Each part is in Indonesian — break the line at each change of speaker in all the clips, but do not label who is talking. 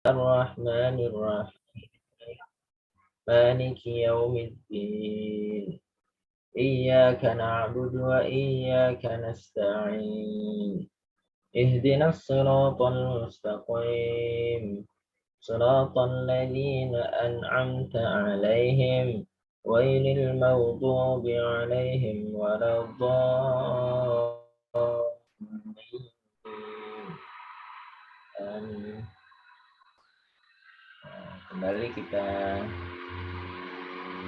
الرحمن الرحيم مالك يوم الدين إياك نعبد وإياك نستعين اهدنا الصراط المستقيم صراط الذين أنعمت عليهم غير المغضوب عليهم ولا الضالين آمين. Kembali kita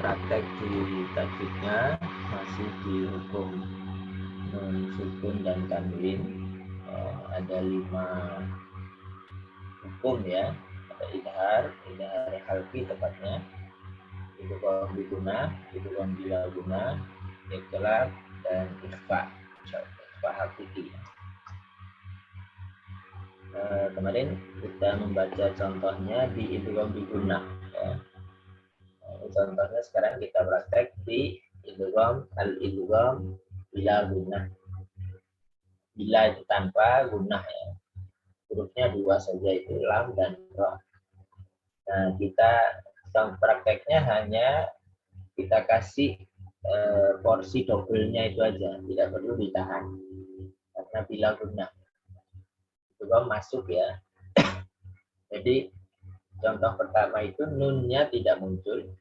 praktek di tajwidnya, masih di hukum nun sukun dan tanwin. Ada 5 hukum ya. Ada idhar halqi tepatnya, idgham biguna, idgham bila guna, iqlab dan ikhfa. Ikhfa hakiki. Kemarin kita membaca contohnya di idgham biguna ya. Contohnya sekarang kita praktek di idgham al-idgham bila gunnah. Bila itu tanpa gunnah ya. Hurufnya 2 saja, itu lam dan ra. Nah, kita prakteknya hanya kita kasih porsi double-nya itu aja, tidak perlu ditahan. Karena bila gunnah itu masuk ya. Jadi contoh pertama itu nunnya tidak muncul,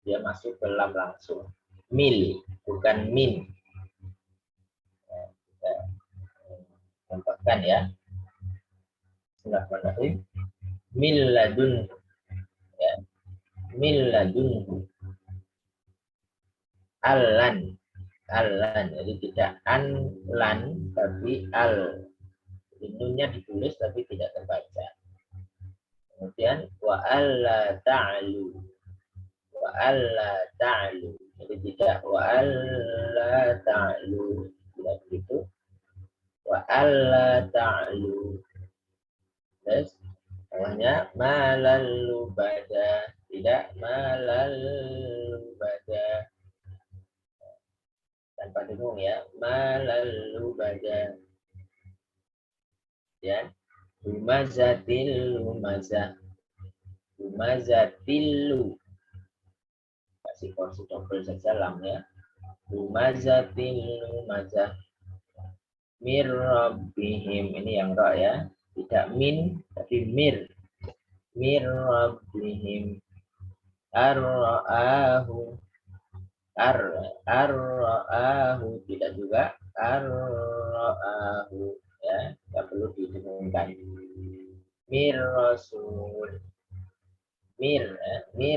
dia masuk ke lam langsung. Mil, bukan min. Ya, kita contohkan ya. Bismillahirrahmanirrahim. Mil ladun, ya. Mil ladun. Al-lan. Jadi tidak an-lan, tapi al. Nunnya ditulis tapi tidak terbaca. Kemudian wa alla ta'lu. Wa alla ta'lu. Jadi tidak wa alla ta'lu. Tidak begitu. Wa alla ta'lu. Terus namanya malal lubada. Tidak malal lubada. Tanpa dengung ya. Malal lubada. Ya. Lumazatil lumazah. Lumazatilu. Kasih porsi double saja lamnya. Lumazatil lumazah. Mir rabbihim. Ini yang ra ya. Tidak min, tapi mir. Mir rabbihim. Ar-ra'ahu. Ar-ra'ahu. Tidak juga. Ar-ra'ahu. Ya, tidak perlu didengungkan. Mir rasul. Mir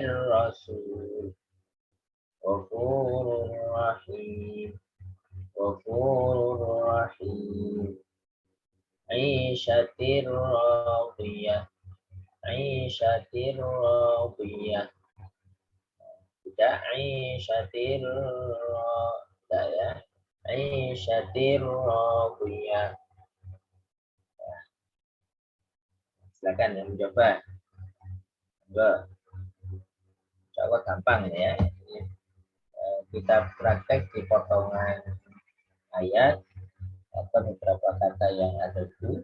rasul. Ghafurur rahim. Ghafurur rahim. Aisyatir radiyah. Aisyatir radiyah. Tidak aisyatir radiyah ya. Aisyatir radiyah. Silakan yang mencoba. Insya Allah gampang ya. Kita praktek di potongan ayat atau beberapa kata yang ada itu.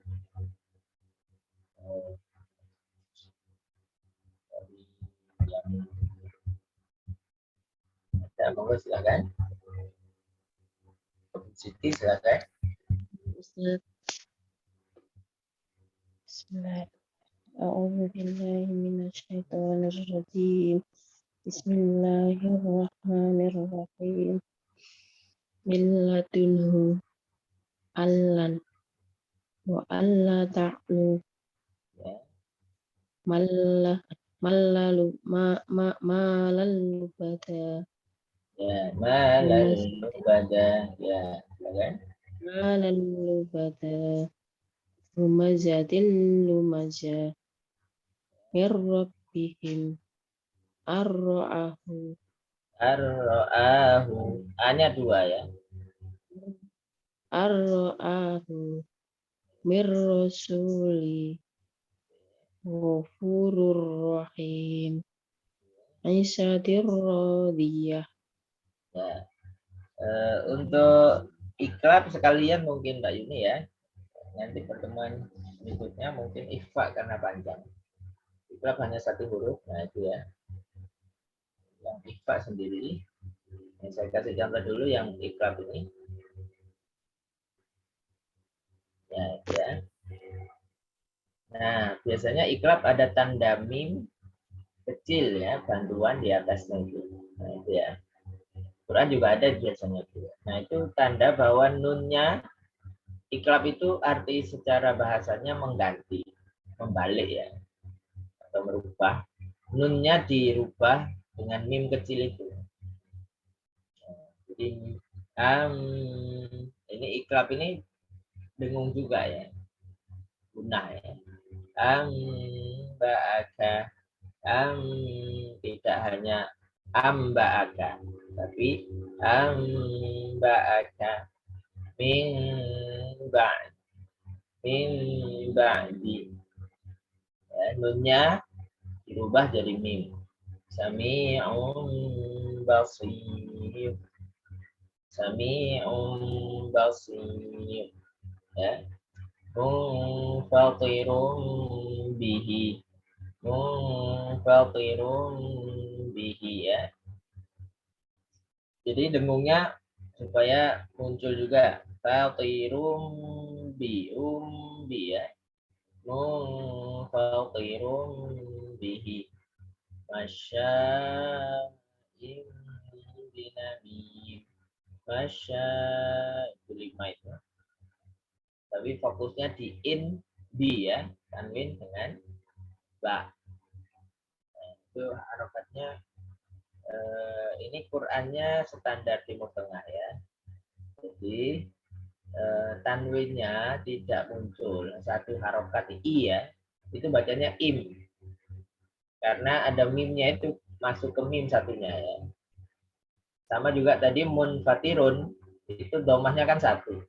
Ya, monggo silakan. Siti silakan.
Bismillah. A'udzu billahi minasyaitonir rajim. Bismillahirrahmanirrahim. Milladunhu allan wa alla ta'lu. Malalu bada.
Ya, malalu bada. Ya, silakan.
Malalu bada. Lumazatil lumazah. Mirrabbihim. Ar-ra'ahu.
Ar-ra'ahu. A-nya 2 ya.
Ar-ra'ahu. Mir-rasuli. Ghafurur rahim. Aisyatir radiyah.
Ya. Untuk iklab sekalian mungkin Mbak Yuni ya. Nanti pertemuan berikutnya mungkin ikhfa karena panjang. Ikhfa hanya satu huruf, nah itu ya. Yang ikhfa sendiri. Yang saya kasih contoh dulu yang ikhfa ini. Ya, itu ya. Nah, biasanya iklab ada tanda mim kecil ya, bantuan di atasnya itu. Nah, itu ya. Quran juga ada biasanya itu. Nah, itu tanda bahwa nunnya iklab itu arti secara bahasanya mengganti, membalik ya, atau merubah. Nunnya dirubah dengan mim kecil itu. Jadi ini iklab ini dengung juga ya, gunah ya. Ba'aka tidak hanya amba'aka tapi amba'aka min ba'd min ba'di ya, nunnya dirubah jadi mim. Sami'un basir, sami'un basir ya. Munfatirun bihi, munfatirun bihi ya. Jadi dengungnya supaya muncul juga fatirun bi ya. Munfatirun bihi masya'in binamim. Masya itu 5 itu. Tapi fokusnya di in bi ya, tanwin dengan ba. Nah, itu harokatnya ini Qurannya standar Timur Tengah ya. Jadi tanwinnya tidak muncul satu harokat i ya, itu bacanya im karena ada mimnya itu masuk ke mim satunya ya. Sama juga tadi munfatirun itu domahnya kan satu,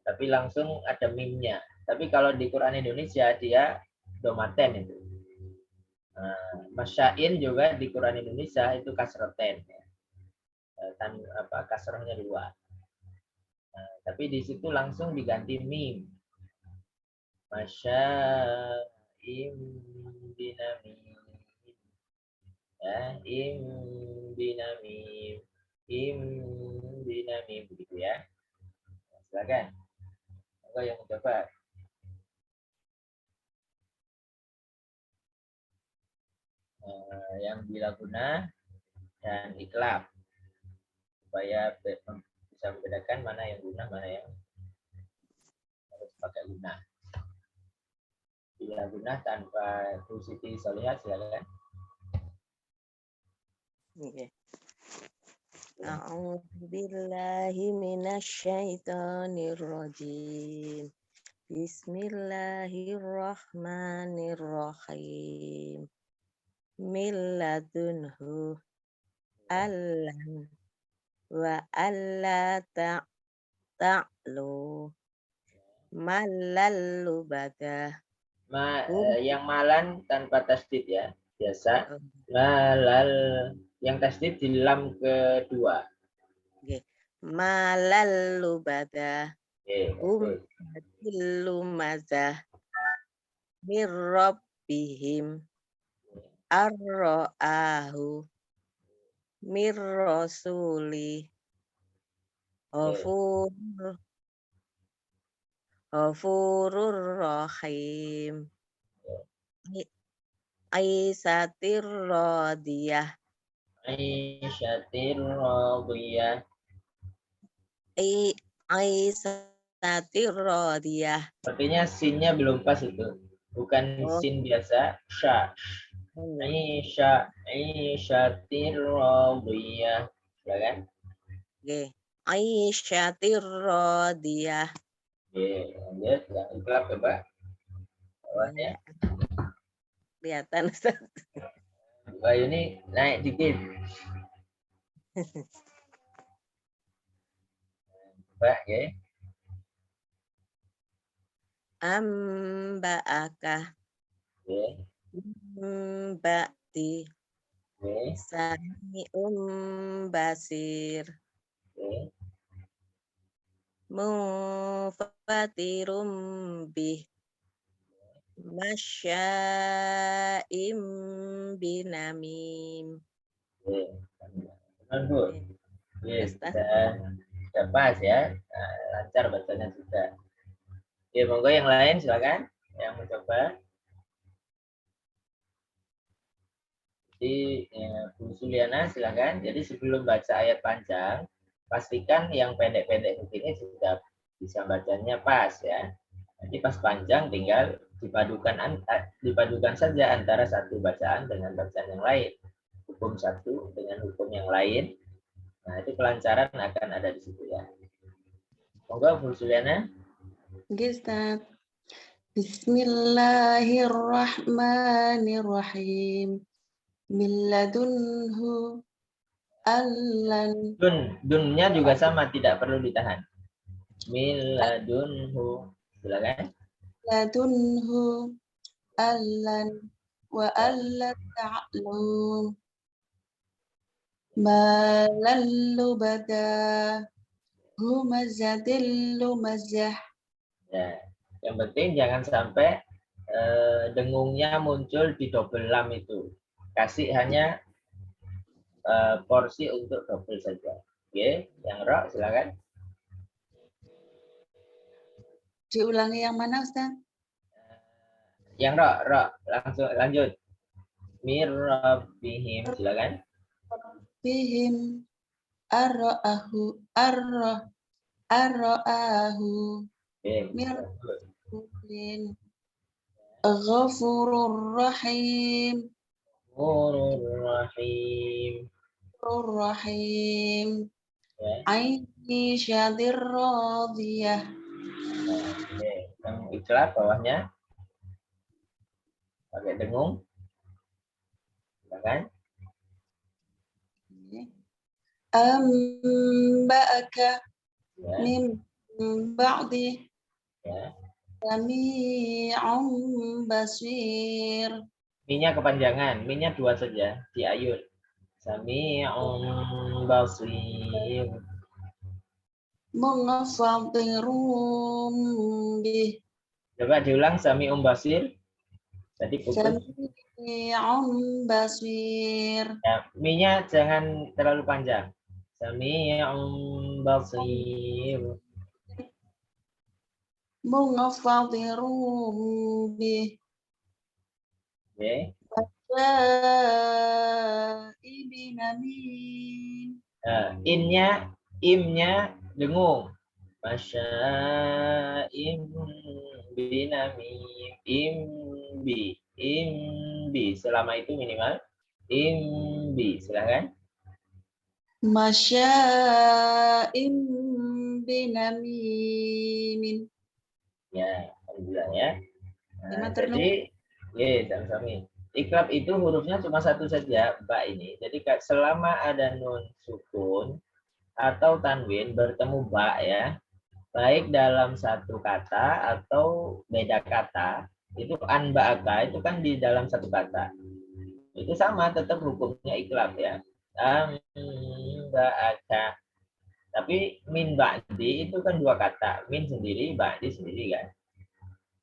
tapi langsung ada mimnya. Tapi kalau di Quran Indonesia dia domaten itu. Masyain juga di Quran Indonesia itu kasroten ya. Kasrohnya 2. Tapi di situ langsung diganti mim. Masya'im binamim. Ya, im binamim. Im binamim begitu ya. Silakan. Enggak yang mencoba. Yang bila guna dan iklab. Supaya bisa membedakan mana yang guna, mana yang harus pakai guna. Bila guna tanpa Siti Solihah, silakan.
Okay. A'udzu billahi minasyaitonir rajim. Bismillahirrahmanirrahim. Milladunhu allam wa alla ta'lu malallu bada.
Yang malan tanpa tasdid ya, biasa. Malal yang tasdid di lam kedua.
Okay. Malallu bada.
Okay.
Lumazah mirrabbihim arra'ahu mirrasuli ghafurur rahim aisatir radiyah aisatir radiyah.
Artinya sinnya belum pas itu. Bukan sin biasa, sya. Aisyatir radiyah. Ya kan?
Oke. Aisyatir radiyah.
Oke, lanjut. Yang iklab coba. Bawahnya.
Kelihatan Ustaz.
Wah, ini naik dikit. Coba ya.
Amba'aka. Ba'di. Sami'um basir. Munfatirum bih. Masya'im binamim.
Oke. Benar, Bu. Oke,
Ustaz.
sudah pas ya. Nah, lancar bacanya juga. Oke, monggo yang lain silakan yang mencoba. Jadi Bu Suliana silakan. Jadi sebelum baca ayat panjang, pastikan yang pendek-pendek begini sudah bisa bacanya pas ya. Nanti pas panjang tinggal dipadukan saja antara satu bacaan dengan bacaan yang lain. Hukum satu dengan hukum yang lain. Nah, itu kelancaran akan ada di situ ya. Monggo Bu Suliana.
Oke, Ustaz. Bismillahirrahmanirrahim. Milladunhu allan
Dunnya juga sama, tidak perlu ditahan. Miladunhu. Silakan.
ladunhu allan wa alla ta'lum malallu bada humazatil lumazah.
Ya. Yang penting jangan sampai dengungnya muncul di double lam itu. Kasih hanya porsi untuk double saja. Oke, yang ro silakan.
Diulangi yang mana, Ustaz?
Yang ro langsung lanjut. Mirrabbihim silakan.
Bihim arra'ahu arra'ahu
Oke.
mirrin ghafurur rahim
Rahim.
rahim
Ya.
aini syadir radiyah.
Oke. Yang ikhlas bawahnya pakai dengung. Silakan.
Amba'aka
Ya.
min ba'di
Ya.
sami'un basir.
Minya kepanjangan, minya dua saja, diayun. Sami'un basir.
Mughafadirum bih
Coba diulang Sami'un basir. Tadi putus.
sami'un basir.
Ya, minya jangan terlalu panjang. Sami'un basir.
Mughafadirum bih
Oke.
ibinamin.
Nah, imnya dengung. Masya'im binamim. Imbi. Selama itu minimal. Imbi. Silakan.
Masya'im binamimin.
Ya, alhamdulillah ya. Nah,
Matur
jadi, sama-sama. Iklab itu hurufnya cuma satu saja, ba ini. Jadi selama ada nun sukun atau tanwin bertemu ba ya, baik dalam satu kata atau beda kata, itu an ba'aka itu kan di dalam satu kata. Itu sama, tetap hukumnya iklab ya. An ba'aka. Tapi min ba'di itu kan dua kata. Min sendiri, ba'di sendiri kan.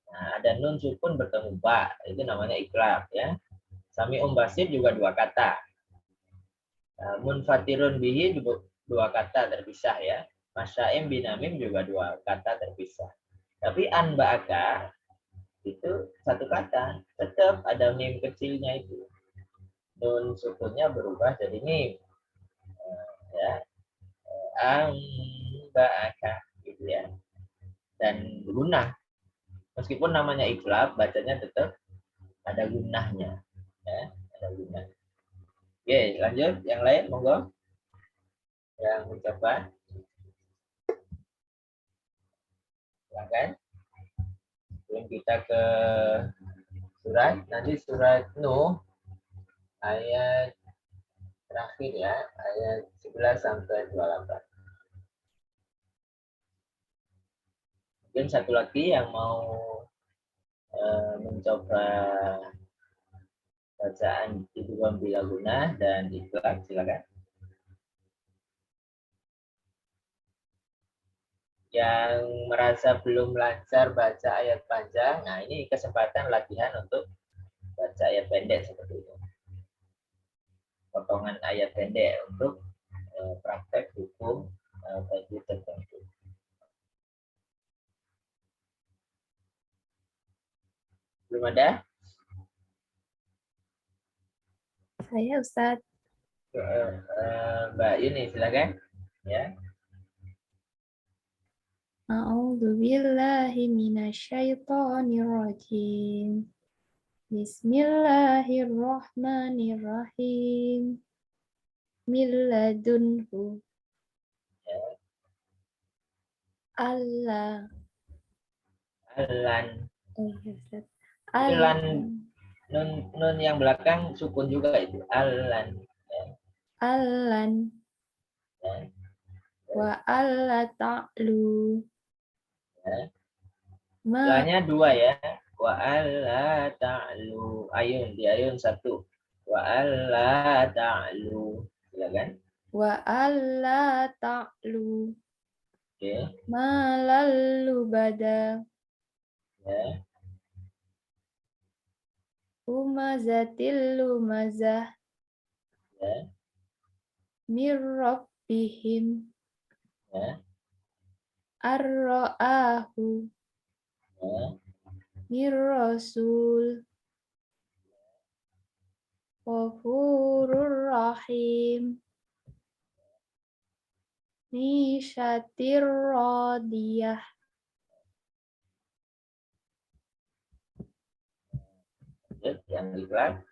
Nah, ada nun sukun bertemu ba, itu namanya iklab ya. Sami basir juga dua kata. Munfatirun bihi dua kata terpisah ya. Masya'im binamim juga dua kata terpisah. Tapi an ba'aka itu satu kata. Tetap ada mim kecilnya itu. Nun sukunnya berubah jadi mim. Ya. An ba'aka gitu ya. Dan gunnah. Meskipun namanya iklab, bacanya tetap ada gunnahnya. Ya, ada gunnah. Oke, lanjut. Yang lain, monggo. Yang mencoba. Silakan. Sebelum kita ke surat, nanti surat Nuh ayat terakhir ya, ayat 11 sampai 28. Mungkin satu lagi yang mau mencoba bacaan idgham bila gunnah dan ikhlas, silakan. yang merasa belum lancar baca ayat panjang, nah ini kesempatan latihan untuk baca ayat pendek seperti itu. Potongan ayat pendek untuk praktek hukum tajwid tertentu. Belum ada?
Saya Ustadz.
Mbak Yuni silakan. Ya.
A'udzu billahi minasyaitonir rajim. Bismillahirrahmanirrahim. Min ladunhu. Allah.
Alan.
Oh iya, Ustaz.
Lan nun yang belakang sukun juga itu. Alan.
Alan.
Ya.
Wa alla ta'lu.
Ya.
Ma
Lanya dua ya. Wa alla ta'lu. Ayun di ayun satu. Wa alla ta'lu. Silakan.
wa alla ta'lu.
Oke.
Ma lalu bada.
Ya.
Humazatil lumazah.
Ya.
Mir rabbihim.
Ya.
Ar-ra'ahu.
Ya.
Mir rasul. Ghafurur rahim. Nishatir radiyah.
Yang diklat.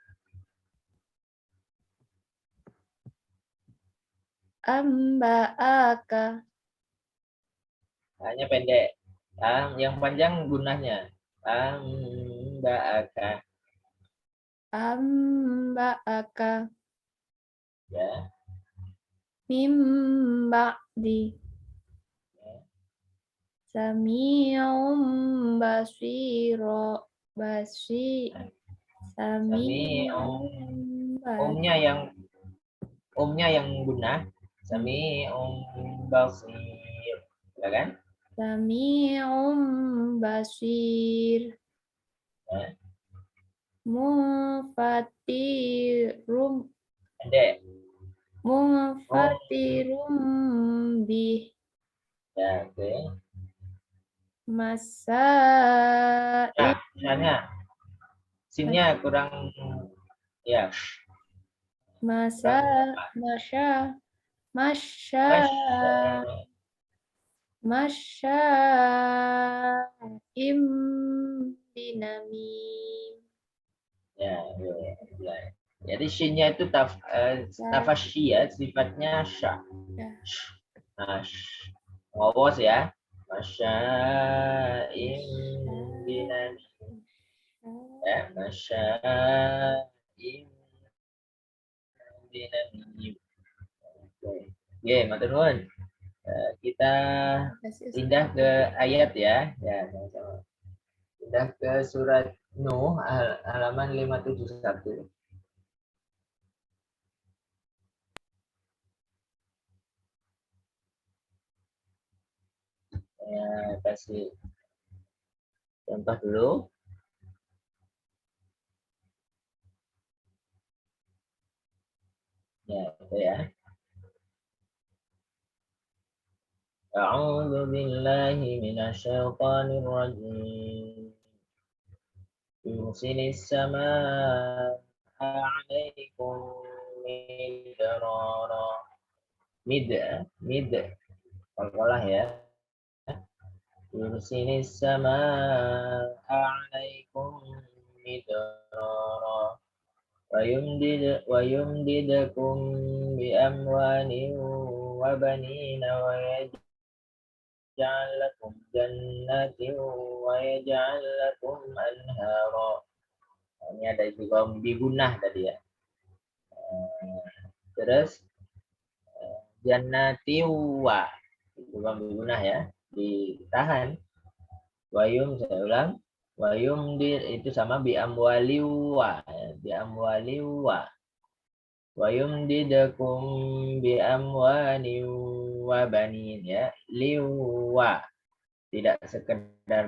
Amba'aka.
Hanya pendek. Yang panjang gunanya. Amba'aka.
Amba'aka.
Ya.
Mim ba'di. Sami'um basiro. Sami'um
Omnya yang guna. Sami'um basir. Ya kan?
Sami'um basir.
Ya.
Mufatirum.
Pendek.
Mufatirum bih.
Ya, oke.
Masa
Nah, misalnya sinnya kurang ya.
Masya im binamim.
Ya. Jadi shinnya itu tafasyi ya, sifatnya sya. Nah, ngowos ya. Masya'im binamim. Ya, masya'im binamim. Oke. Oke, matur nuwun. Kita pindah ke ayat ya. Ya, sama-sama. Pindah ke surat Nuh halaman 571. Ya, kasih contoh dulu. Ya, itu ya. A'udzu billahi minasyaitonir rajim. Yursilis samaa'a 'alaikum midrara. Mid. Qalqalah ya. Yursilis samaa'a 'alaikum midrara. Wa yumdidukum bi amwalin wa banina wa yaj'al lakum jannatin wa yaj'al lakum anhara. Ini ada juga bigunah tadi ya. Terus jannati wa juga bigunah ya, ditahan. Wayum, saya ulang. Wayum itu sama bi amwali wa, bi amwali wa. Wayum didakum bi amwali wa banin ya, liwa. tidak sekedar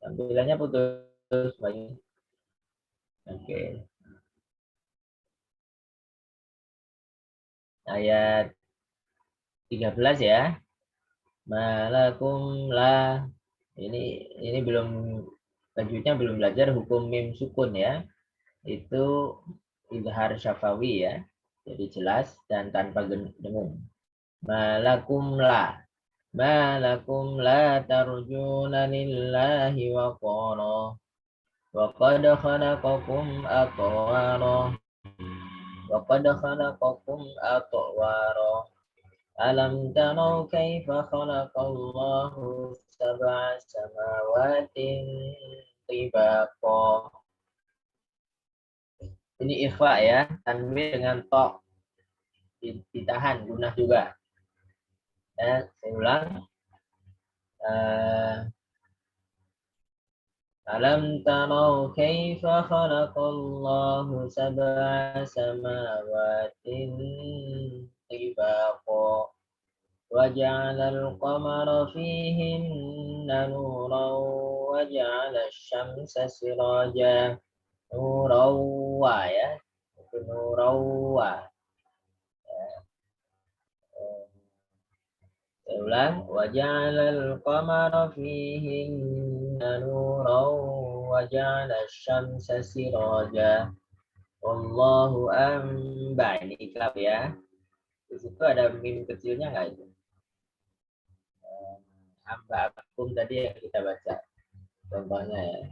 tampilannya putus banyak. Oke. Ayat 13 ya. Malakum la. Ini belum, lanjutnya belum belajar hukum mim sukun ya. Itu izhar syafawi ya. Jadi jelas dan tanpa dengung. Malakum la. Malakum la tarjuna lillahi wa qara. Wa qad khalaqakum atwara. Wa qad khalaqakum atwara. Alam tarau kaifa khalaqallahu sab'a samawatin tibaqa. Ini ikhfa ya, tanwin dengan to ditahan, gunah juga. Ya, saya ulang. Alam tarau kaifa khalaqallahu sab'a samawatin tibaqa. وجعل القمر فيهن نورا وجعل الشمس سراجا نورا ya itu nurا saya ulang وجعل القمر فيهن نورا وجعل الشمس سراجا والله أنبع. Ini iklab ya. Di situ ada mim kecilnya nggak itu? Amba akum tadi yang kita baca contohnya ya.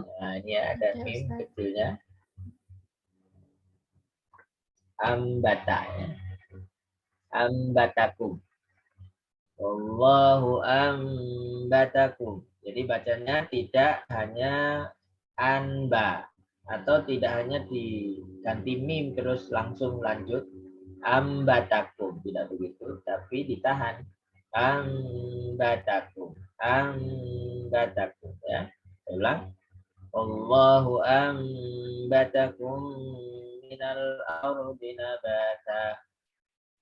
Nah ini ada mim kecilnya. Ambata ya. Ambatakum. Wallahu ambatakum. Jadi bacanya tidak hanya anba atau tidak hanya diganti mim terus langsung lanjut ambatakum, tidak begitu, tapi ditahan. Ambatakum ya. Ulang. Allahu ambatakum minal ardi nabata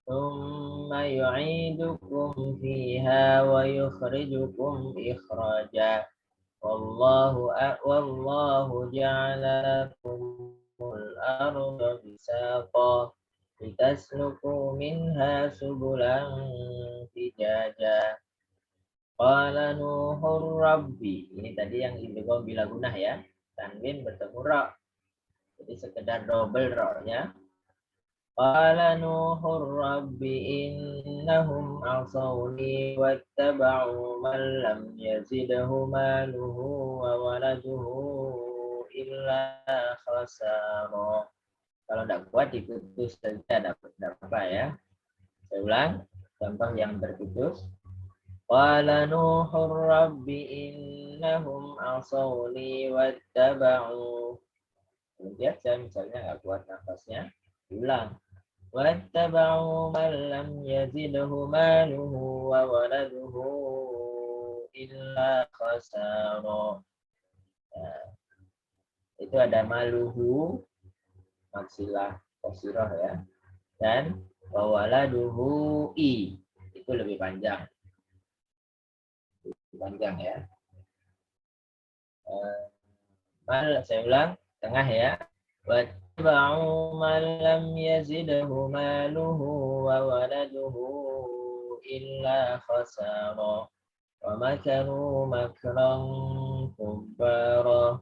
thumma yu'idukum fiha wa yukhrijukum ikhraja wallahu ja'ala lakumul arda bisaqa litasluku minha subulan fijaja. Qala Nuhur Rabbi. Ini tadi yang idgham bila gunah ya. Tanwin bertemu ra. Jadi sekedar double ra-nya. Qala Nuhur Rabbi innahum asawni wattaba'u man lam yazidhu maluhu wa waladuhu illa khasara. Kalau tidak kuat diputus saja, dapat apa ya. Saya ulang contoh yang terputus. Qala Nuhur Rabbi innahum asawni wattaba'u. Kemudian saya misalnya nggak kuat nafasnya, ulang. Wattaba'u man lam yazidhu maluhu wa waladuhu illa khasara. Nah, itu ada maluhu, maksilah qasirah ya. Dan wa waladuhu i. Itu lebih panjang. Panjang ya. Saya ulang tengah ya. Wattaba'u man lam yazidhu maluhu wa waladuhu illa khasara wa makaru makran kubbara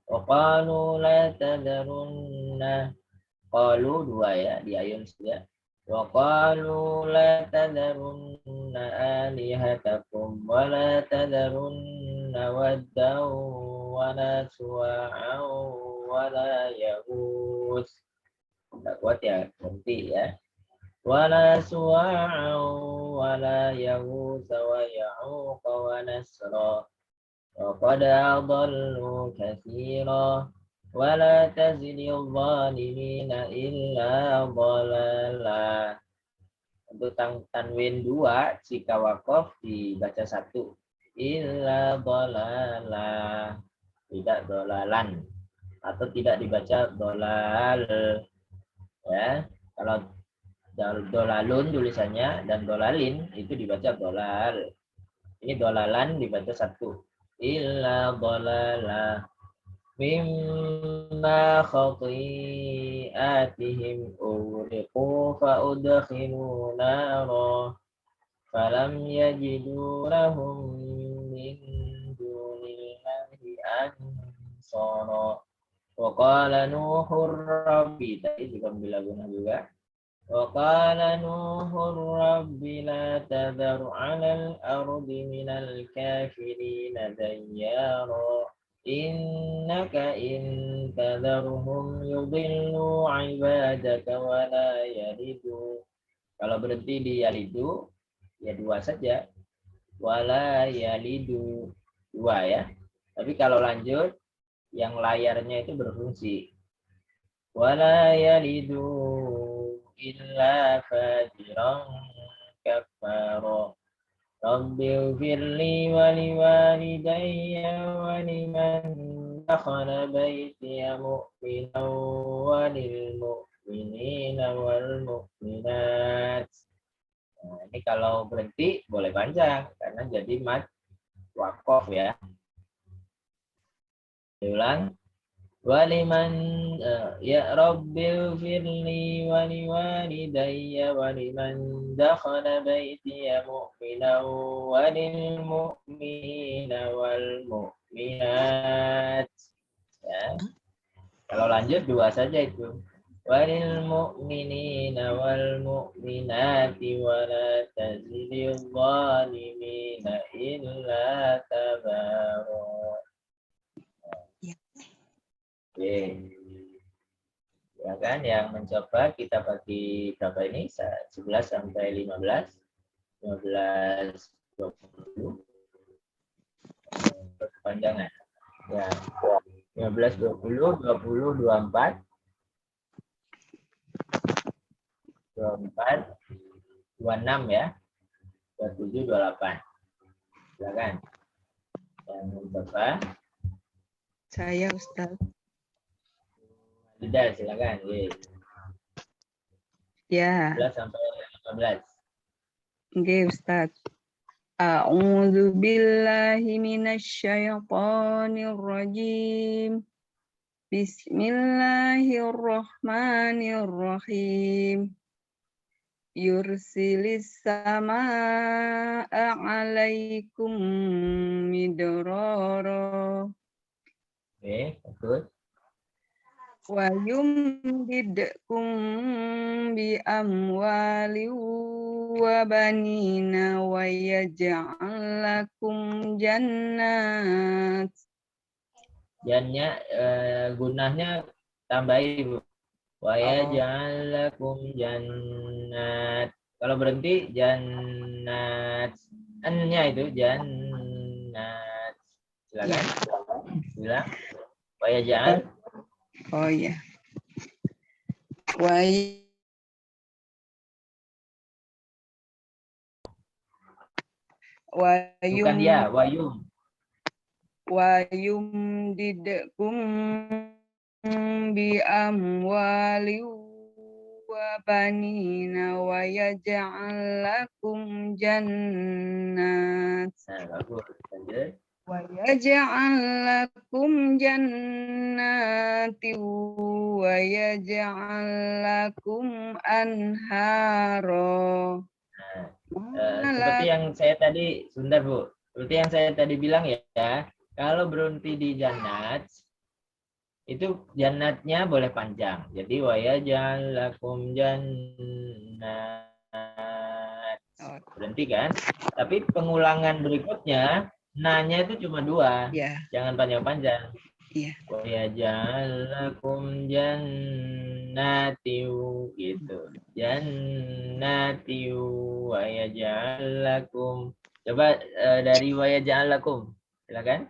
wa qalu la tadarunna. Qalu dua ya di ayun saja. Wa qalu la tadarunna alihatakum wa la tadarunna waddan wa la suwa'an wa la yaghus. Tidak kuat ya, berhenti ya. Wa la suwa'an wa la yaghus wa ya'uq wa nasra. Wa qad adallu katsira. Wala tazidil zalimina illa dhalala. Untuk tanwin 2 jika waqaf dibaca 1. Illa dhalala. Tidak dhalalan atau tidak dibaca dhalal. Ya, kalau Dolalun tulisannya dan dolalin itu dibaca dolal. Ini dolalan dibaca satu. Illa dolala mimma khati'atihim ughriqu fa'udkhilu nara falam yajidu lahum min dunillahi ansara. Wa qala Nuhur Rabbi, tadi juga bilaguna juga. Wa qala Nuhur Rabbi la tadhar 'alal ardi minal kafirina dayyara innaka in tadharhum yudillu 'ibadaka wa la yalidu. Kalau berhenti di yalidu ya dua saja. Wala yalidu dua ya. Tapi kalau lanjut yang layarnya itu berfungsi. Wala yalidu illa fajiran kafara. Rabbi firli wa liwalidayya wa liman dakhala baytiya mu'minan wa lil mu'minina wal mu'minat. Nah, ini kalau berhenti boleh panjang karena jadi mad waqaf ya. Diulang. Waliman ya Rabbil firli wali walidayya waliman dakhala baitiya mu'minan walil mu'minina wal mu'minat. Ya. Kalau lanjut dua saja itu. Walil mu'minina wal mu'minati wala tazidil zalimina illa tabara. Oke. Ya kan, yang mencoba kita bagi berapa ini? 11 sampai 15. 15, 20. Kepanjangan. Ya. 15, 20, 20, 24. 24, 26 ya. 27, 28. Silakan. Yang mencoba.
Saya Ustaz.
Sudah, silakan.
Ya.
11 sampai 15.
Oke, Ustaz. A'udzu billahi minasyaitonir rajim. Bismillahirrahmanirrahim. Yursilis samaa'a 'alaikum midrara.
Oke, bagus.
Wa yumdidkum bi amwali wa banina wa yaj'al lakum jannat.
Jannya gunahnya tambahi Bu. Wa yaj'al lakum jannat. Kalau berhenti jannat. N-nya itu jannat. Silakan. Bilang. Wa yaj'al.
Oh ya. Wa
Bukan ya, wayum.
Wa yumdidkum bi amwali wa banina wa yaj'al lakum jannat.
Nah, bagus. Lanjut.
Wa yaj'al lakum jannati wa yaj'al lakum anhara.
Seperti yang saya tadi, sebentar Bu. Seperti yang saya tadi bilang ya, kalau berhenti di jannat, itu jannatnya boleh panjang. Jadi wa yaj'al lakum jannat. Berhenti kan? Tapi pengulangan berikutnya, nanya itu cuma dua.
Ya.
Jangan panjang-panjang.
Iya.
Wa yaj'al lakum jannati gitu. Jannati wa yaj'al lakum. Coba dari wa yaj'al lakum. Silakan.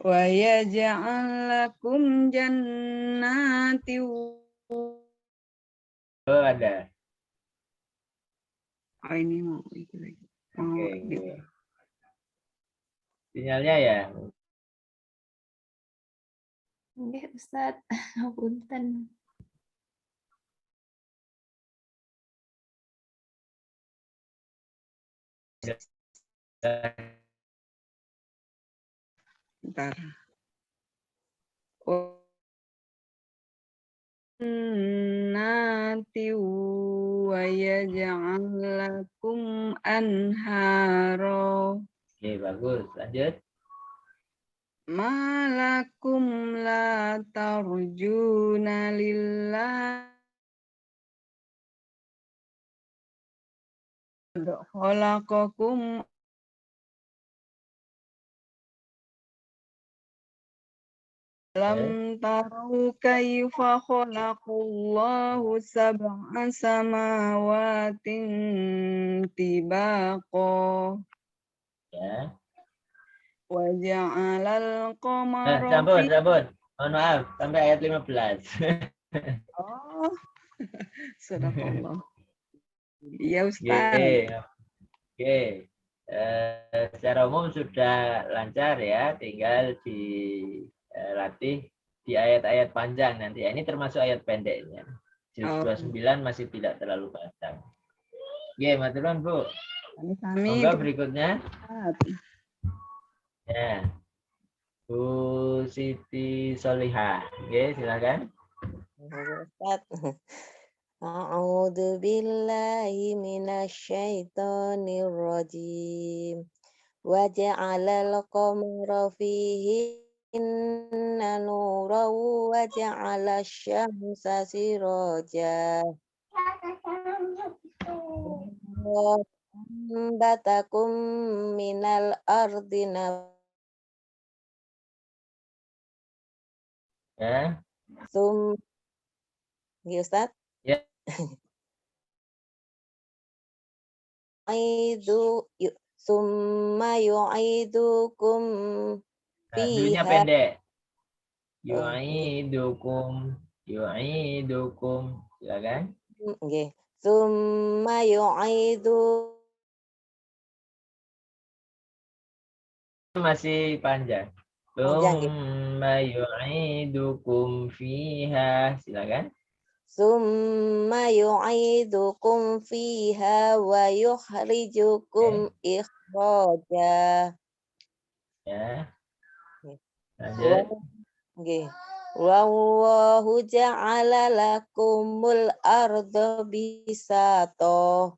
Wa yaj'al lakum jannati.
Oh, ada.
Oh, ini mau itu lagi.
Oke. Sinyalnya ya.
Nggih, Ustaz. Punten.
Bentar. Nanti wa yaj'al lakum anharo.
Oke, bagus. Lanjut.
Malakum la tarjuna lillah khalaqakum lam taru kaifa khalaqallahu sab'a samawatin tibaqa
Ya.
wa ja'alal qamara
Sabun. Mohon maaf, sampai ayat 15.
Oh, sadaqallah. Ya
Oke.
Ustaz.
Oke. Secara umum sudah lancar ya, tinggal dilatih di ayat-ayat panjang nanti. Ini termasuk ayat pendeknya. Juz 29 masih tidak terlalu panjang. Oke, maturun Bu.
Kami
Monggo berikutnya.
Ustaz.
Ya. Bu Siti Solihah. Oke, silakan.
Ustaz. A'udzu billahi minasyaitonir rajim. Wa ja'alal qamara fihi inna nuran wa ja'ala syamsa siraja. Batakum minal ardi
Ya.
nabsum. Ya, Ustaz.
Ya.
Summa yu'idukum
Dulunya
fiha.
pendek.
Oh,
Yu'idukum. Silakan.
nggih. Summa yu'idu.
Masih panjang.
Panjang, nggih.
Tsumma yu'idukum fiha. Silakan.
Summa yu'idukum fiha wa yukhrijukum ikhraja.
Ya.
Nggih.
Lanjut.
Nggih. Wallahu ja'ala lakumul arda bisata.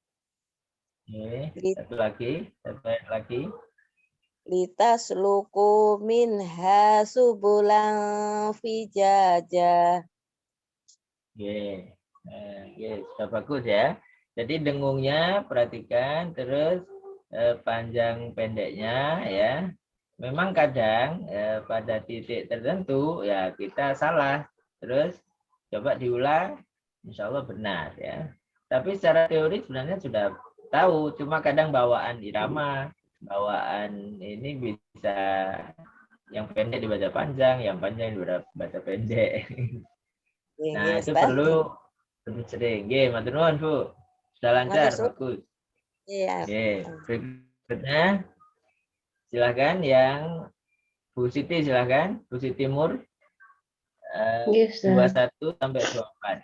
Oke. Satu ayat lagi.
Litasluku minha subulan fijaja.
Oke. Oke, sudah bagus ya. Jadi dengungnya perhatikan, terus panjang pendeknya ya. Memang kadang pada titik tertentu ya kita salah, terus coba diulang, insya Allah benar ya. Tapi secara teori sebenarnya sudah tahu, cuma kadang bawaan irama, bawaan ini bisa yang pendek dibaca panjang, yang panjang dibaca pendek. Nah itu perlu lebih sering. Oke, matur nuwun Bu, sudah lancar, bagus.
Iya.
Oke, berikutnya silakan yang Bu Siti, silakan Bu Siti Mur. 21 sampai 24.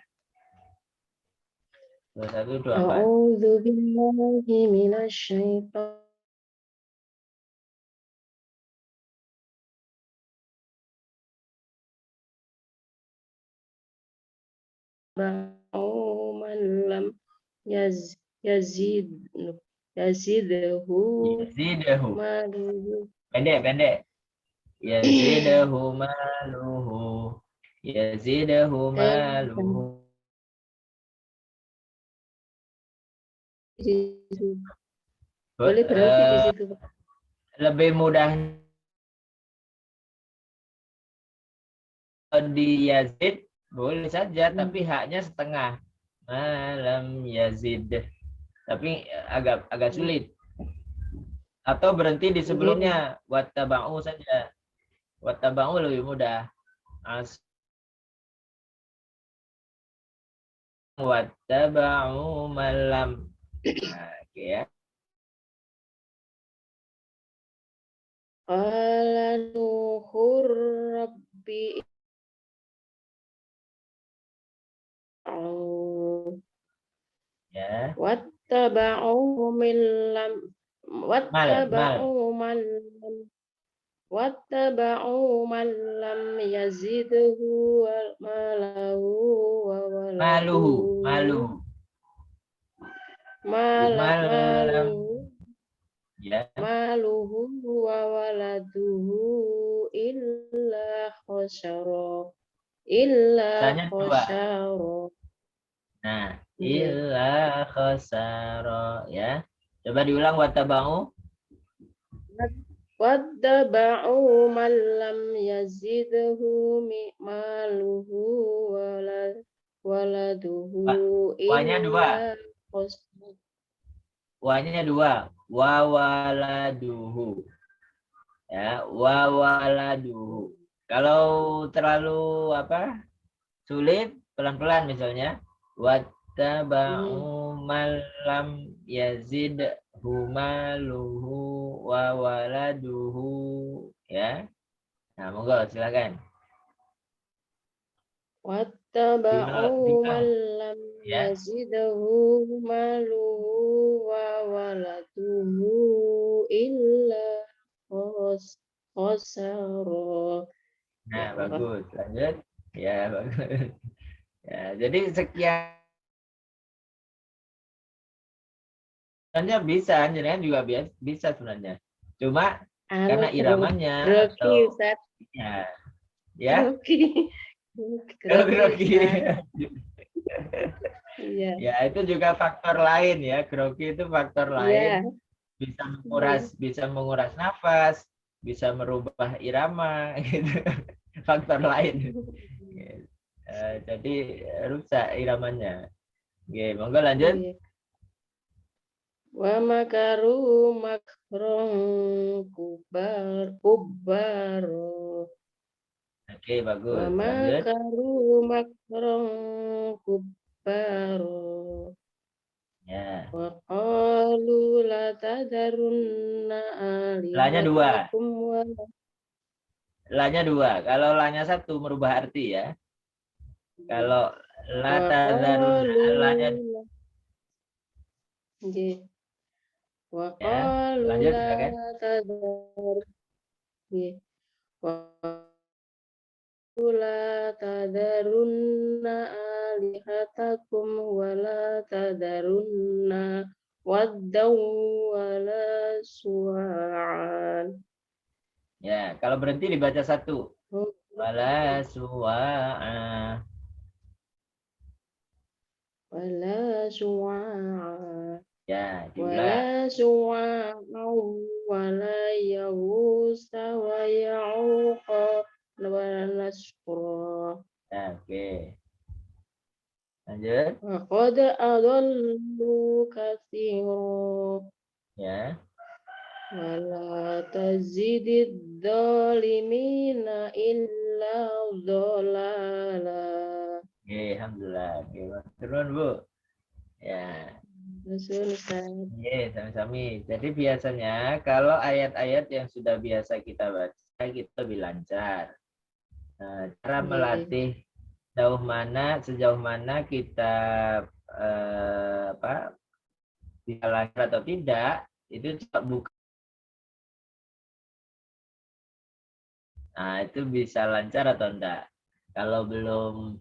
21 24.
A'udzu billahi minasyaitonir ba'u man lam yazidhu
Yazidahu.
maluhu.
Pendek. Yazidahu maluhu. Yazidahu maluhu.
Boleh berhenti di situ.
Lebih mudah di Yazid boleh saja, tapi haknya setengah. Malam Yazid. Tapi agak sulit. Atau berhenti di sebelumnya, wattaba'u saja. Wattaba'u lebih mudah. Wattaba'u malam. Nah, oke ya.
Qala Nuhur Rabbi
Ya.
wattaba'u wattaba'u man lam yazidhu malahu wa
Maluhu,
waladuhu
malam, ya.
maluhu wa waladuhu illa khosaro
Misalnya dua. Nah,
Iya.
illa khasara, ya. Coba diulang wattaba'u.
Wattaba'u man lam yazidhu maluhu waladuhu
Wa-nya dua.
illa khosaro.
Wa-nya dua. Wa waladuhu. Ya, wa waladuhu. Kalau terlalu sulit, pelan-pelan misalnya. Wattaba'u man lam yazid humaluhu wa waladuhu, ya. Nah, monggo silakan.
Wattaba'u man lam
Ya.
yazidhu maluhu wa waladuhu illa khosaro.
Nah, bagus. Lanjut. Ya, bagus. Ya, jadi sekian. Sebenarnya bisa, jenengan juga bisa sebenarnya. Cuma karena iramanya
grogi,
atau
Ustaz.
ya. Grogi.
Iya.
Ya, itu juga faktor lain ya. Grogi itu faktor lain. Bisa menguras nafas, bisa merubah irama gitu. Faktor lain. Jadi rusak iramanya. Oke, monggo lanjut.
Iya. Wa makaru makron kubaro.
Oke, bagus.
Wa
Lanjut.
makaru makron kubaro.
Ya.
Wa qalu la tadarunna
La-nya dua.
alihatakum wa
La-nya dua. Kalau la-nya satu merubah arti ya. Kalau la tadzarunna, la-nya
wa
ya.
qalu
Lanjut
la
silakan.
la tadarunna alihatakum wa la tadarunna waddaw wa la suwa'an.
Ya, kalau berhenti dibaca satu. Wala suwa'a.
Wala suwa'a.
Ya, diulang.
Wala suwa'a wala yahusa wa ya'uqa wa nasra.
Oke. Lanjut.
Wa qad adallu katsiran.
Ya.
Wala tazidid dhalimina illa dhalala.
Oke, alhamdulillah. Oke, turun Bu. Ya. Oke, sami-sami. Jadi biasanya kalau ayat-ayat yang sudah biasa kita baca, kita lebih lancar. Nah, cara melatih sejauh mana kita bisa lancar atau tidak, itu coba buka. Nah, itu bisa lancar atau enggak. Kalau belum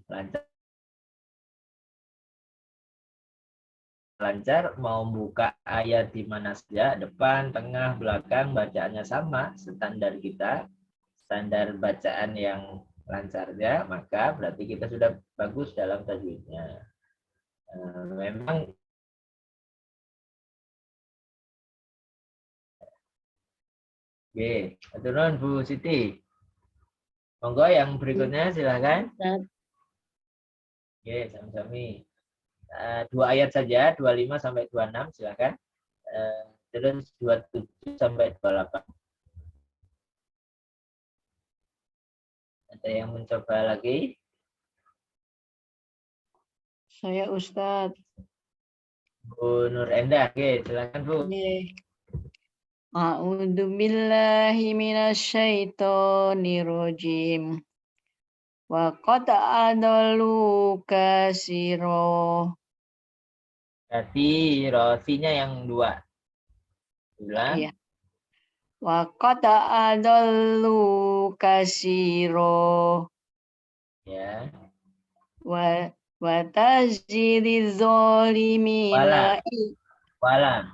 lancar, mau buka ayat di mana saja, depan, tengah, belakang, bacaannya sama, standar kita, standar bacaan yang lancarnya, maka berarti kita sudah bagus dalam tajwidnya. Memang oke, turun Bu Siti. Monggo yang berikutnya silakan. Oke, sami-sami. 2 ayat saja, 25 sampai 26 silakan. Terus 27 sampai 28. Ada yang mencoba lagi?
Saya Ustadz.
Bu Nur Endah, oke, silakan Bu.
A'udzu billahi minasyaitonir rajim. Wa qad adallu katsira.
Berarti rosinya yang 2. Ulang.
Iya. Wa qad adallu kasiro
Ya.
wa tazidiz zalimina
Wala.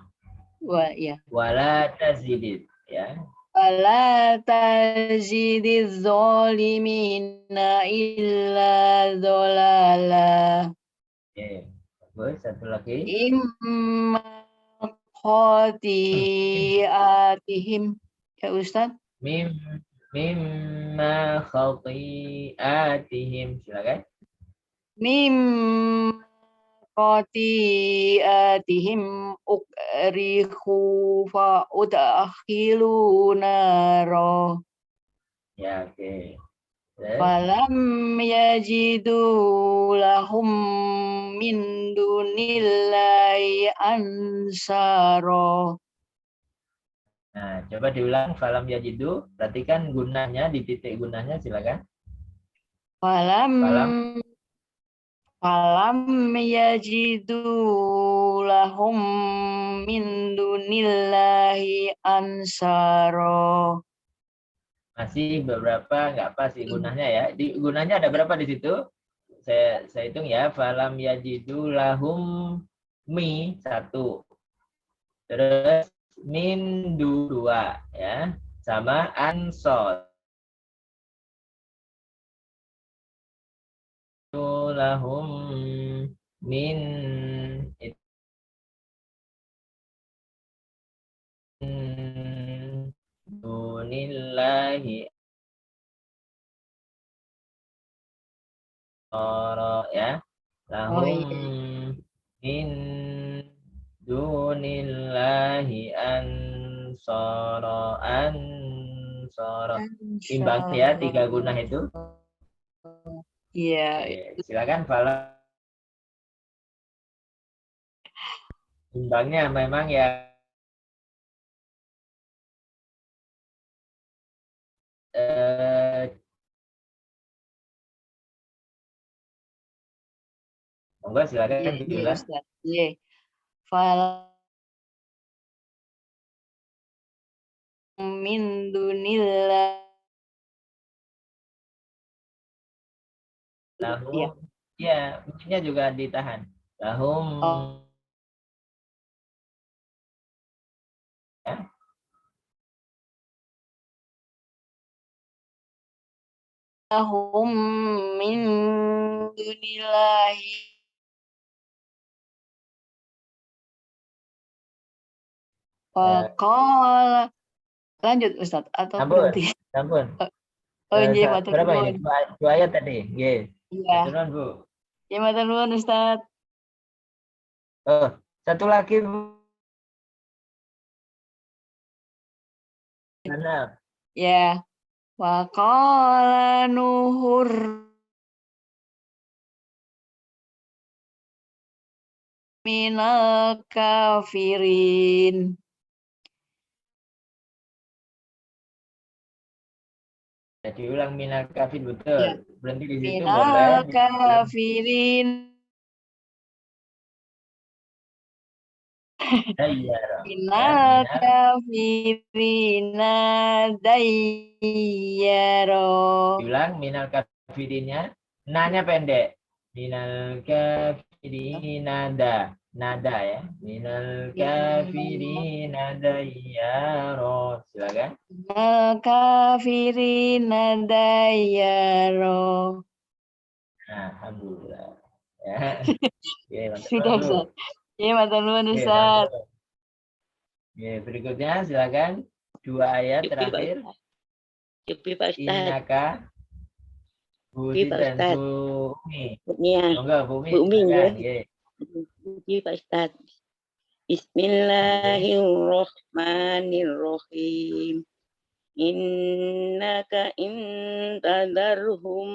ya.
Wala tazidid. Ya.
Wala tazidiz zalimina illa dhalala.
Oke. Bagus. Satu lagi.
Imma khati'atihim. Ya Ustaz.
Mimma khati'atihim. Silakan.
Mim khati'atihim ukrihu fa udakhilu naro
Ya, oke. Terus.
falam yajidu lahum min dunillahi ansaro.
Nah, coba diulang falam yajidu. Perhatikan gunanya di titik gunanya, silakan.
Falam yajidu lahum min dunillahi ansaro.
Masih beberapa nggak pas sih gunanya ya. Gunanya ada berapa di situ? Saya hitung ya. Falam yajidu lahum mi 1. Terus min 2 ya. Sama ansor. Lahum min dunillahi ya. Lahum min dunillahi ansara. Imbang ya 3 guna itu.
Iya.
Oke, silakan Fala. Imbangnya memang ya monggo silakan diulang.
Ustaz. Iya. Fal min dunillah.
Lahum ya, mungkinnya juga ditahan. Lahum ya.
Lahum min dunillahi. Faqala. Lanjut Ustaz atau
Ampun,
berhenti?
ampun.
Oh iya, matur
Berapa
nuwun.
ini? 2 ayat tadi. Nggih.
Iya.
Turun, Bu.
Ya matur nuwun Ustaz.
Oh, satu lagi, Bu. Mana?
Ya. Wa qala Nuhur minal kafirin.
Ya, diulang minal kafir betul.
Ya.
Berhenti di situ
Minal
boleh.
kafirin.
Dayyara.
Minal kafirina dayyaro.
Diulang minal kafirinnya. Nanya pendek. Minal kafirina nada ya. Minal kafirina dayyaro. Silakan.
Minal kafirina dayyaro.
Nah, alhamdulillah. Ya. Oke, mantap,
Sudah
Bu.
Ustaz. Ya matur nuwun
Oke,
Ustaz.
mantap. Oke, berikutnya silakan 2 ayat terakhir.
Cukup Pak Ustaz.
Innaka Budi
Pak
dan
Ustaz.
Bu Umi.
Umi.
Monggo Bu Umi.
Bu Umi,
silakan.
ya.
Nggih.
Cukup Pak Ustaz. Bismillahirrahmanirrahim. Innaka intadarhum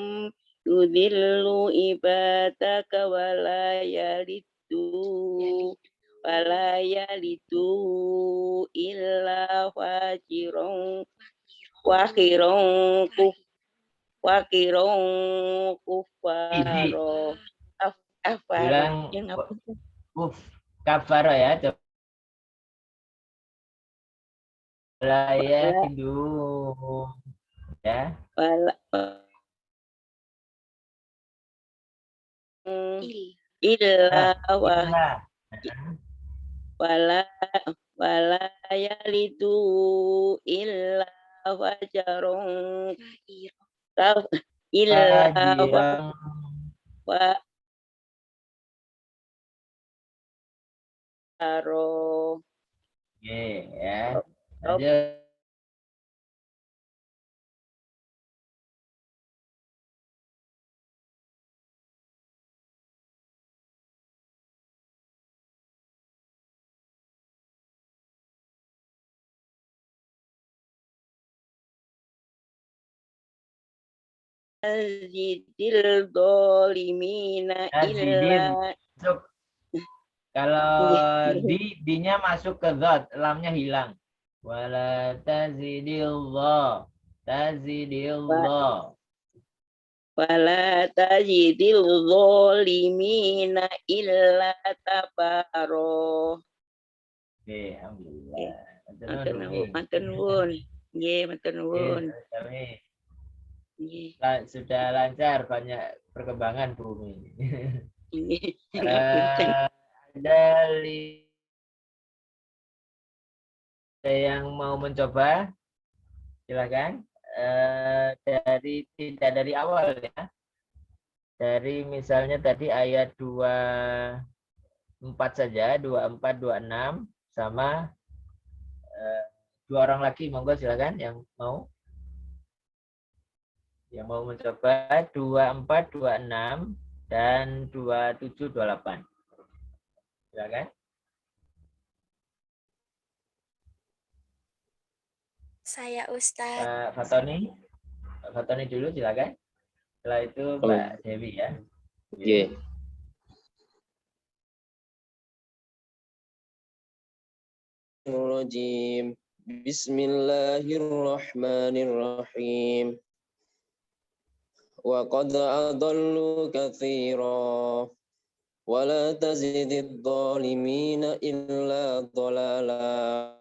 yudhillu ibadaka wala yalidu illa wakirong kufaro.
Bilang kafaro ya. Coba Wilayah itu ya.
Wala, illa wa
Illa.
wala yalidu illa wajarun illa
Fajiran.
waro
Oke ya. Lanjut.
zidil dolimina
Azidin.
illa
Masuk. Kalau di-nya masuk ke zat, lamnya hilang. Wala tazidillah. Tazidillah.
wala tajidil zolimina illa tabaro.
Oke, alhamdulillah.
Matur nuwun. Nggih, matur nuwun. Nggih.
Sudah lancar, banyak perkembangan bumi.
Nggih.
Ada yang mau mencoba? Silakan. Tidak dari awal ya. Dari misalnya tadi ayat 24 saja, 24, 26 sama dua orang lagi, monggo silakan yang mau. Yang mau mencoba 24, 26 dan 27, 28. Silakan.
Saya Ustadz.
Pak Fatoni. Pak Fatoni dulu silakan. Setelah itu Mbak Dewi ya.
Oke. Rajim. Bismillahirrahmanirrahim. Wa qad adallu katsira wa la tazidid dhalimina illa dhalala.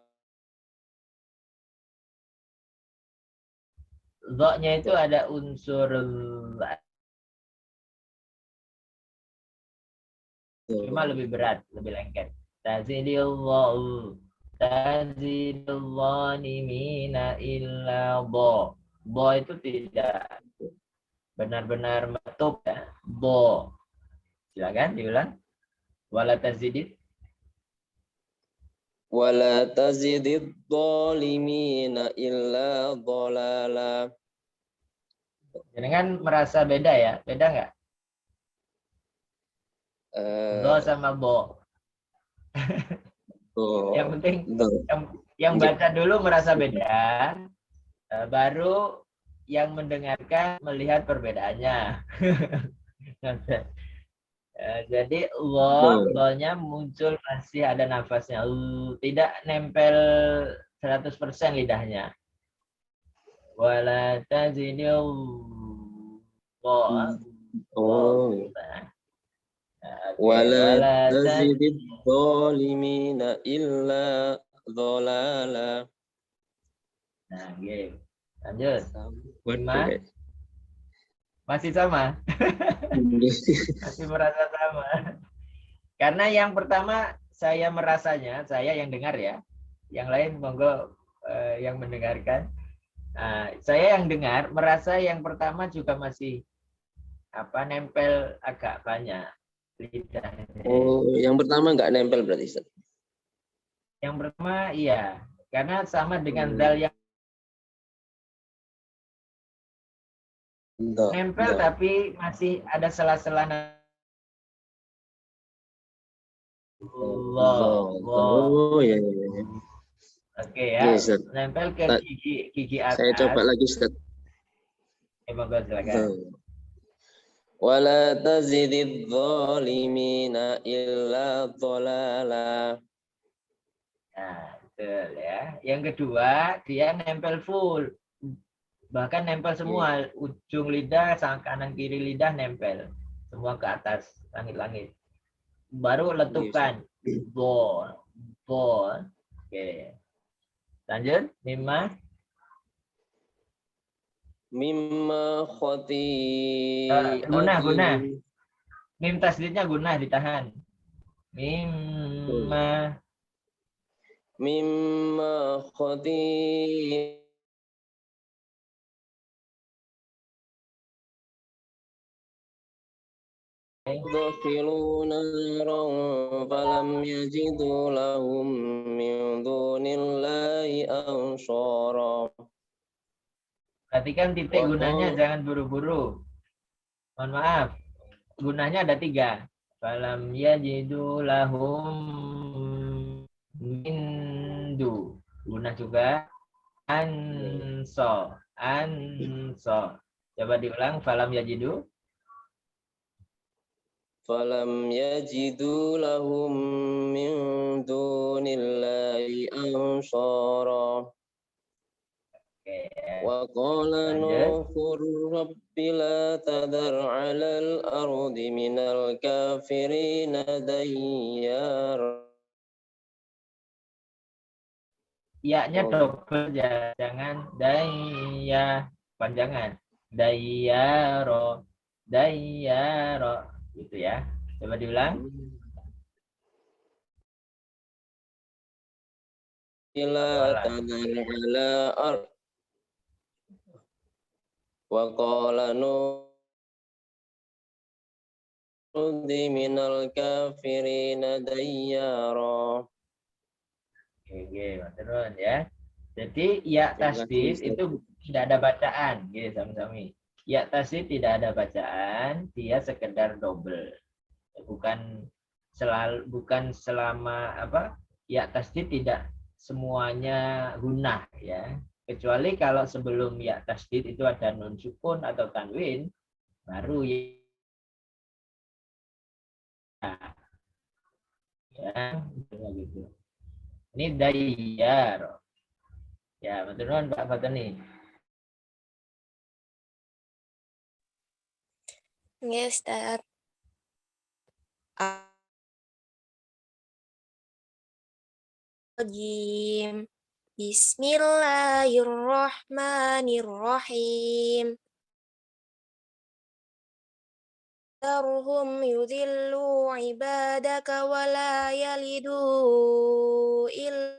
Dha-nya itu ada unsur cuma lebih berat, lebih lengket. Tazidillahu tazidillanimina illa dha. Dha itu tidak benar-benar metub ya. Dha. Silakan diulang. Wala tazidid.
Wala tazidid dhalimina illa dhalala.
Jangan merasa beda ya. Beda nggak? Do sama bo. Yang penting yang baca dulu merasa beda. Baru yang mendengarkan melihat perbedaannya. Jadi lo-nya muncul masih ada nafasnya. Tidak nempel 100% lidahnya. Wala tazidil
wala tazidid dhalimina illa dhalala.
Nah, gitu. Lanjut. Masih sama? Masih merasa sama. Karena yang pertama saya merasanya, saya yang dengar ya. Yang lain monggo yang mendengarkan. Saya yang dengar merasa yang pertama juga masih nempel agak banyak lidah.
Oh, yang pertama nggak nempel berarti, Ustaz?
Yang pertama iya, karena sama dengan dal yang nempel tapi masih ada sela-sela.
Oh ya.
Oke ya,
Yes,
nempel ke gigi atas.
Saya coba lagi, Ustaz.
Monggo silakan.
Wala tazidid dhalimina illa dhalala.
Nah, betul ya. Yang kedua, dia nempel full. Bahkan nempel semua, ujung lidah sama kanan kiri lidah nempel. Semua ke atas langit-langit. Baru letupan. Bol. Oke. Lanjut, mimma.
Mimma
Gunah.
khati'atihim.
Mim tasdidnya gunah ditahan. Mimma.
Mimma khati'atihim. يدخلون نارا فلم يجدوا لهم من دون الله أنصارا.
Perhatikan titik gunanya, jangan buru-buru. Mohon maaf, gunanya ada 3. Falam yajidu lahum mindu. Guna juga anso. Coba diulang, falam yajidu.
Falam yajidu lahum min dunillahi ansara. Wa qala Nuhur rabbi la tadar 'alal ardi minal kafirina dayyara.
Ya-nya double ya, jangan daya panjangan. Dayyaro gitu ya. Coba diulang.
Ila tadar 'ala ard. Wa qala Nuhudi minal kafirina dayyara.
Oke, terus ya. Jadi ya tasdid itu tidak ada bacaan, gitu sami-sami. Ya tasdid tidak ada bacaan, dia sekedar double. Bukan selama apa? Ya tasdid tidak semuanya gunah ya. Kecuali kalau sebelum ya tasdid itu ada nun sukun atau tanwin, baru ya gitu. Ini dayyar. Ya, betul kan Pak Fatani?
Nggih, Ustaz. Bismillahirrahmanirrahim. Darhum yudhillu ibadaka wa la yalidu illa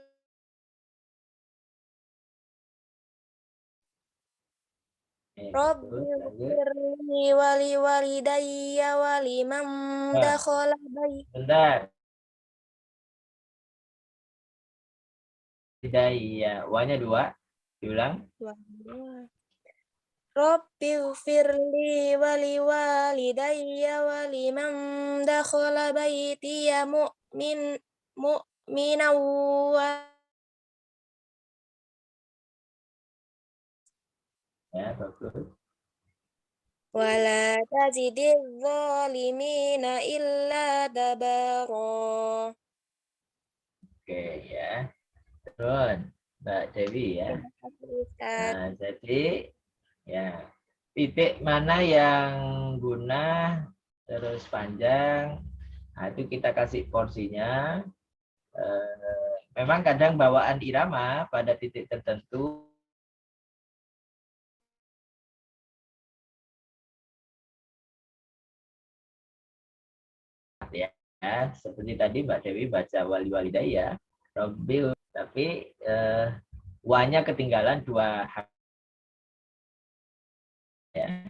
Rabbighfirli wa liwalidayya wa liman dakhala baiti.
Bentar. Hidayah. Wa-nya 2. Diulang.
Rabbighfirli wa liwalidayya wa liman dakhala baitiya mu'minan wa
Ya, bagus.
wala tazidiz zalimina illa tabara.
Oke ya. Terus Mbak Dewi ya. Nah, jadi ya titik mana yang guna terus panjang, nah, itu kita kasih porsinya. Memang kadang bawaan irama pada titik tertentu ya, seperti tadi Mbak Dewi baca wali-walidayya Robbil, tapi wanya ketinggalan 2 ya.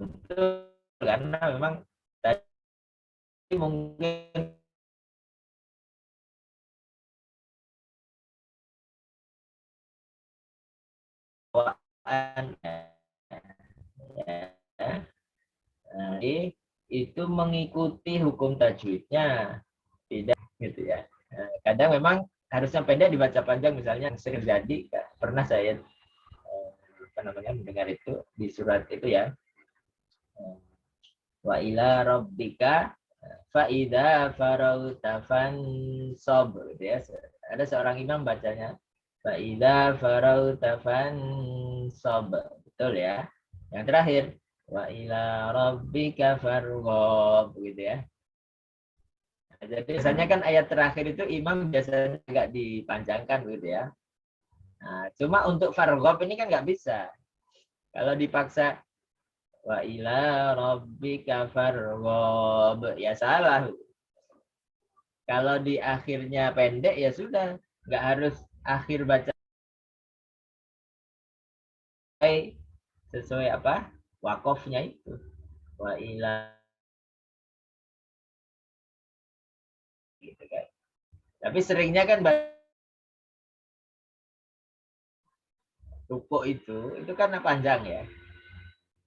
Betul, karena memang tadi mungkin ya. Jadi itu mengikuti hukum tajwidnya tidak gitu ya. Kadang memang harusnya pendek dibaca panjang, misalnya sering jadi pernah saya mendengar itu di surat itu ya, wa ila rabbika fa idza farauta fansab gitu ya. Ada seorang imam bacanya fa idza farauta fansab, betul ya. Yang terakhir wa ila rabbika farghab begitu ya. Jadi biasanya kan ayat terakhir itu imam biasanya agak dipanjangkan gitu ya. Nah, cuma untuk farghob ini kan nggak bisa. Kalau dipaksa wa ila rabbika farghob, ya salah. Kalau di akhirnya pendek ya sudah, nggak harus akhir baca sesuai apa wakofnya itu. Wa ila gitu kan. Tapi seringnya kan rukuk itu karena panjang ya.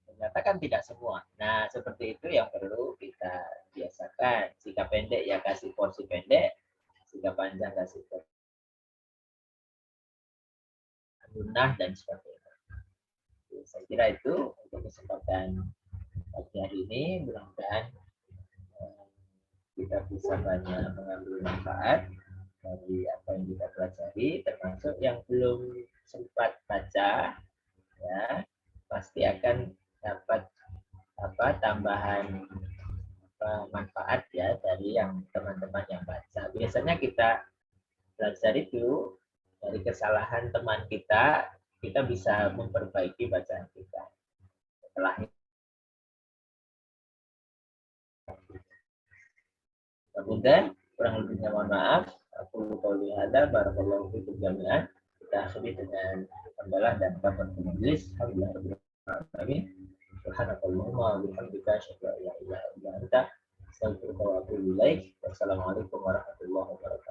Ternyata kan tidak semua. Nah, seperti itu yang perlu kita biasakan. Jika pendek ya kasih porsi pendek, jika panjang kasih porsi lunah dan sebagainya. Saya kira itu untuk kesempatan pagi hari ini. Mudah-mudahan kita bisa banyak mengambil manfaat dari apa yang kita pelajari, termasuk yang belum sempat baca, ya pasti akan dapat tambahan manfaat ya dari yang teman-teman yang baca. Biasanya kita belajar itu dari kesalahan teman kita bisa memperbaiki bacaan kita. Setelah kemudian kurang lebihnya mohon maaf. Aku qouli hadza barakallahu fikum jami'an. Kita akhiri dengan hamdalah dan kafaratul majlis. Alhamdulillah. Subhanakallahumma wa bihamdika asyhadu an la ilaha illa anta astaghfiruka wa atubu ilaik. Wassalamualaikum warahmatullahi wabarakatuh.